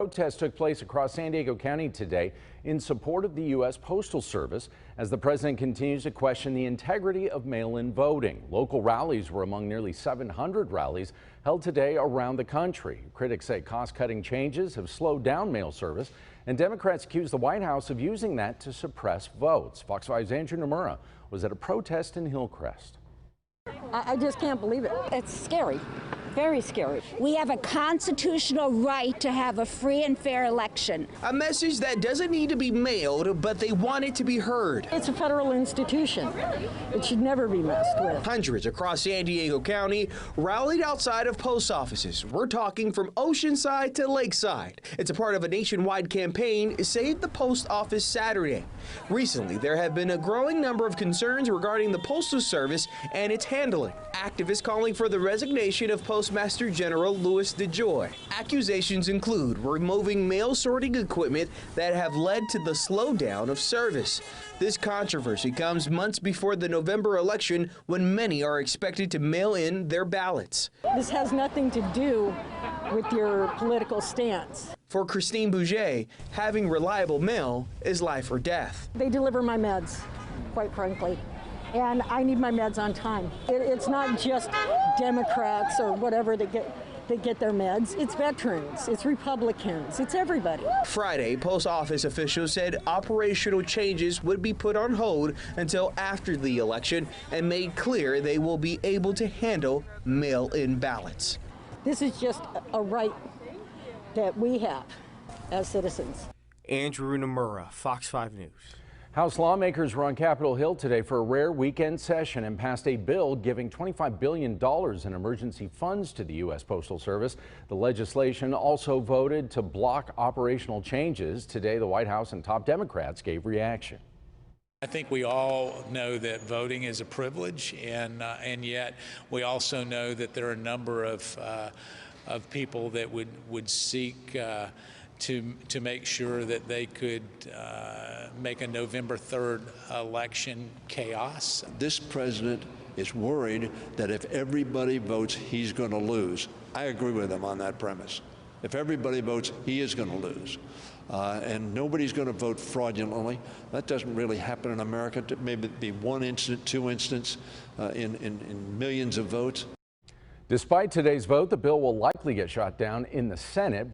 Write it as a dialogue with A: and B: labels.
A: Protests took place across San Diego County today in support of the U.S. Postal Service as the president continues to question the integrity of mail-in voting. Local rallies were among nearly 700 rallies held today around the country. Critics say cost-cutting changes have slowed down mail service, and Democrats accuse the White House of using that to suppress votes. Fox 5's Andrew Nomura was at a protest in Hillcrest.
B: I just can't believe it. It's scary. Very scary.
C: We have a constitutional right to have a free and fair election.
D: A message that doesn't need to be mailed, but they want it to be heard.
B: It's a federal institution. It should never be messed with.
D: Hundreds across San Diego County rallied outside of post offices. We're talking from Oceanside to Lakeside. It's a part of a nationwide campaign, Save the Post Office Saturday. Recently, there have been a growing number of concerns regarding the Postal Service and its handling. Activists calling for the resignation of Postmaster General Louis DeJoy. Accusations include removing mail sorting equipment that have led to the slowdown of service. This controversy comes months before the November election, when many are expected to mail in their ballots.
B: This has nothing to do with your political stance.
D: For Christine Bouget, having reliable mail is life or death.
B: They deliver my meds, quite frankly. And I need my meds on time. It's not just Democrats or whatever that get their meds. It's veterans, it's Republicans, it's everybody.
D: Friday, post office officials said operational changes would be put on hold until after the election and made clear they will be able to handle mail-in ballots.
B: This is just a right that we have as citizens.
E: Andrew Nomura, Fox 5 News.
A: House lawmakers were on Capitol Hill today for a rare weekend session and passed a bill giving $25 billion in emergency funds to the U.S. Postal Service. The legislation also voted to block operational changes. Today, the White House and top Democrats gave reaction.
F: I think we all know that voting is a privilege, and yet we also know that there are a number of people that would seek to make sure that they could make a November 3rd election chaos.
G: This president is worried that if everybody votes, he's going to lose. I agree with him on that premise. If everybody votes, he is going to lose. And nobody's going to vote fraudulently. That doesn't really happen in America. Maybe be one incident, two incidents in millions of votes.
A: Despite today's vote, the bill will likely get shot down in the Senate.